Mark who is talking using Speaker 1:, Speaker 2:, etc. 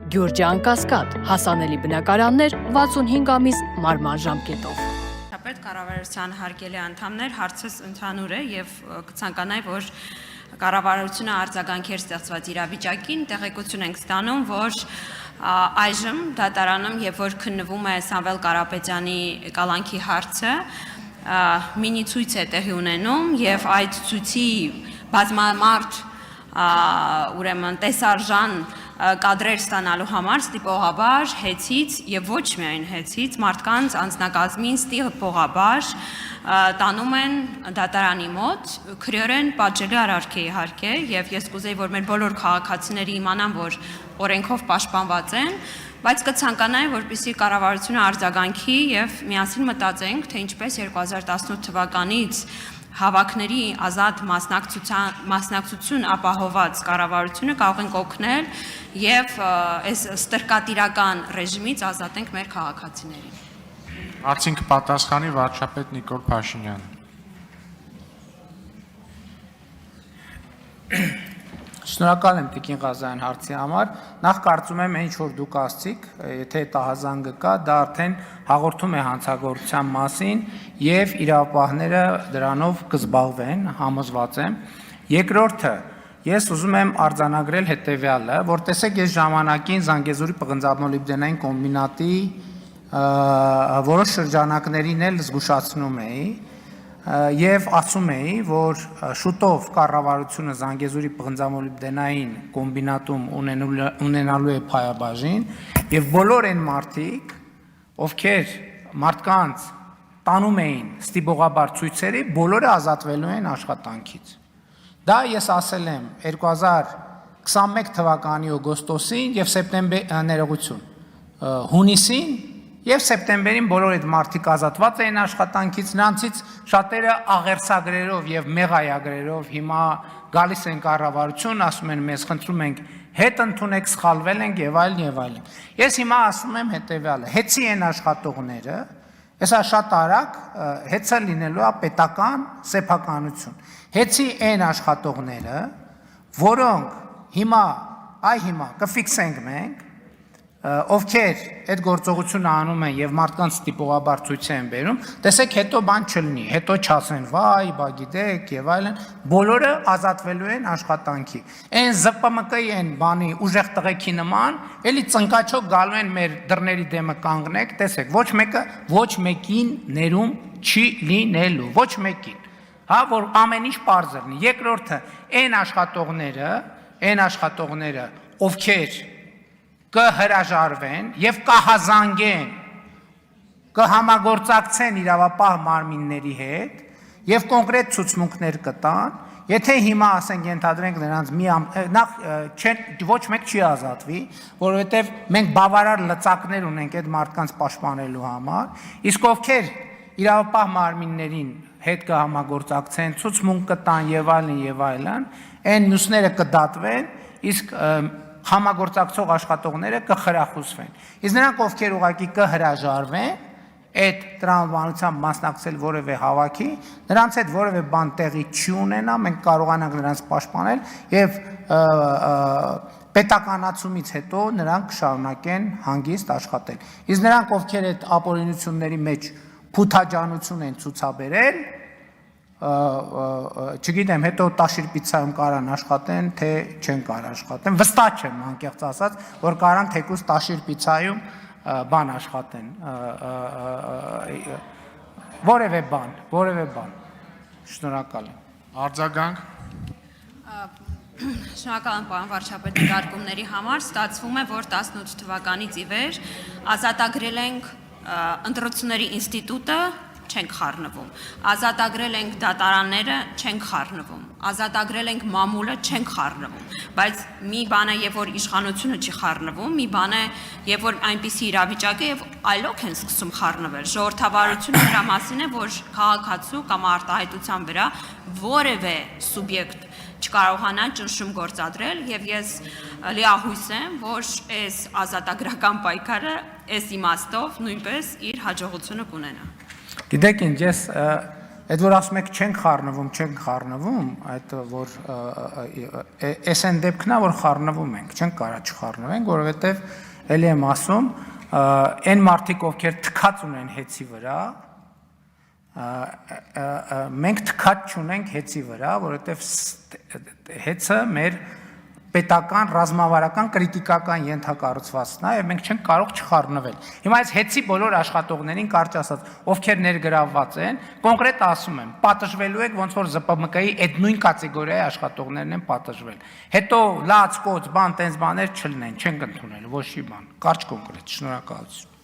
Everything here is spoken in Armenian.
Speaker 1: Գյուրջան Կասկադ, հասանելի բնակարաններ 65 ամիս մարման ժամկետով։
Speaker 2: Շապետ կառավարության հարգելի անդամներ, հարցս ընդհանուր է եւ կցանկանայի, որ կառավարությունը արձագանքեր ստեղծված իրավիճակին, տեղեկություն ենք ստանում, որ այժմ դատարանում, երբ որ քննվում է Սամվել Կարապետյանի կալանքի հարցը, մինի ցույց է տեղի ունենում եւ այդ ցույցի բազմամարդ ուրեմն տեսարժան կադրեր ստանալու համար ստիպողաբար հեծից եւ ոչ միայն հեծից մարդկանց անձնակազմին ստիպողաբար տանում են դատարանի մոտ քրեորեն պատժելի արարք է իհարկե եւ ես կուզեի որ մեր բոլոր քաղաքացիները իմանան որ օրենքով պաշտպանված են բայց կցանկանայի որպեսզի կառավարությունը արձագանքի եւ միասին մտածենք թե ինչպես 2018 թվականից հավաքների ազատ մասնակցություն ապահոված կառավարությունը կարող են օգնել եւ այս ստրկատիրական ռեժիմից ազատենք մեր քաղաքացիներին։
Speaker 3: Հարցին կպատասխանի վարչապետ Նիկոլ Փաշինյանը։
Speaker 4: Շնորհակալ եմ Տիկին Ղազարյան հարցի համար։ Նախ կարծում եմ ինչ որ դուք ասցիք, եթե տահազանգը կա, դա արդեն հաղորդում է հանցագործության մասին եւ իրավապահները դրանով կզբաղվեն, համոզված եմ։ Երկրորդը, ես ուզում եմ արձանագրել հետեւյալը, որ տեսեք ես ժամանակին Զանգեզուրի պղնձամոլիբդենային կոմբինատի որոշ շրջանակներին էլ զգուշացնում էի Եվ ասում էի, որ շուտով կառավարությունը Զանգեզուրի պղնձամոլիբդենային կոմբինատում ունենալու է փայաբաժին եւ բոլոր այն մարդիկ, ովքեր մարդկանց տանում էին ստիպողաբար ցույցերի, բոլորը ազատվելու են աշխատանքից։ Դա ես ասել եմ 2021 թվականի օգոստոսին եւ հունիսին Եվ սեպտեմբերին բոլոր այդ մարդիկ ազատված էին աշխատանքից, նրանցից շատերը աղերսագրերով եւ մեղայագրերով հիմա գալիս են կառավարություն, ասում են մեզ խնդրում ենք հետ ընդունեք, սխալվել ենք եւ այլն եւ այլն։ Ես հիմա ասում եմ հետեւյալը. հեծի են աշխատողները, հեսա շատ արագ հեծը լինելու է պետական սեփականություն։ Հեծի են աշխատողները, որոնք հիմա կֆիքսենք մենք ովքեր այդ գործողությունը անում են եւ մարդկանց ստիպողաբար ցույց են բերում, տեսեք հետո բան չլինի, հետո չասեն վայ, բա գիտեք եւ այլն, բոլորը ազատվելու են աշխատանքի։ Այն ԶՊՄԿ-ի են բանի ուժեղ տղեկի նման, էլի ծնկաչոք գալու են մեր դռների դեմը կանգնեք, տեսեք, ոչ մեկին ներում չի լինելու, ոչ մեկին։ Հա, որ ամեն ինչ պարզ լինի։ Երկրորդը, այն աշխատողները, ովքեր կհրաժարվեն եւ կհազանգեն, կհամագործակցեն իրավապահ մարմինների հետ եւ կոնկրետ ցուցմունքներ կտան, եթե հիմա ասենք ենթադրենք նրանց ոչ մեկ չի ազատվի, որովհետեւ մենք բավարար լծակներ ունենք այդ մարդկանց պաշտպանելու համար, իսկ ովքեր իրավապահ մարմիններին հետ կհամագործակցեն, ցուցմունք կտան եւ այլն, այն մյուսները կդատվեն, իսկ համագործակցող աշխատողները կխրախուսվեն։ Իսկ նրանք ովքեր ուղղակի կհրաժարվեն այդ տրամաբանությամբ մասնակցել որևէ հավաքի, նրանց հետ որևէ բան տեղի չի ունենա, մենք կարողանանք նրանց պաշտպանել եւ պետականացումից հետո նրանք կշարունակեն հանգիստ աշխատել։ Իսկ նրանք ովքեր այդ ապօրինությունների մեջ փութաջանություն են ցուցաբերել, չգիտեմ, հետո Տաշիր պիցայում կարան աշխատեն, թե չեն կարող աշխատեն, վստահ չեմ անկեղծ ասած, որ կարան թեկուզ Տաշիր պիցայում բան աշխատեն, որևէ բան, շնորհակալ եմ։
Speaker 3: Արձագանք։
Speaker 2: Շնորհակալ եմ պարոն վարչապետ դիտարկումների համար, ստացվում է, որ 18 թվականից ի վեր ազատագրել ենք ընտրությունների ինստիտուտը չենք խառնվում, ազատագրել ենք դատարանները, չենք խառնվում, ազատագրել ենք մամուլը, չենք խառնվում, բայց մի բան է, երբ որ իշխանությունը չի խառնվում, մի բան է, երբ որ այնպիսի իրավիճակ է եւ այլոք են սկսում խառնվել։ Ժողովրդավարությունը դրա մասին է, որ քաղաքացու կամ արտահայտության վրա որևէ սուբյեկտ չկարողանա ճնշում գործադրել եւ ես լիահույս եմ, որ այս ազատագրական պայքարը այս իմաստով նույնպես իր հաջողությունը կունենա։
Speaker 4: Գիտեք ինչ, ես Այդ որ ասում եք չենք խառնվում, այդ որ այս են դեպքն է, որ խառնվում ենք, չենք կարա չխառնվենք, որովհետև ելի եմ ասում, այն մարդիկ, ովքեր թքած ունեն հեծի վրա, մենք թքած չունենք հեծի վրա, որովհետև հեծը մեր պետական, ռազմավարական, կրիտիկական ենթակառուցվածքն է, եւ մենք չենք կարող չխառնվել։ Հիմա այս հեծի բոլոր աշխատողներին կարճ ասած, ովքեր ներգրավված են, կոնկրետ ասում եմ, պատժվելու եք ոնց որ ԶՊՄԿ-ի այդ նույն կատեգորիայի աշխատողներն են պատժվել։ Հետո լաց, կոց, բան, տենց բաներ չլինեն, չենք ընդունել, ոչ մի բան։ Կարճ կոնկրետ, շնորհակալություն։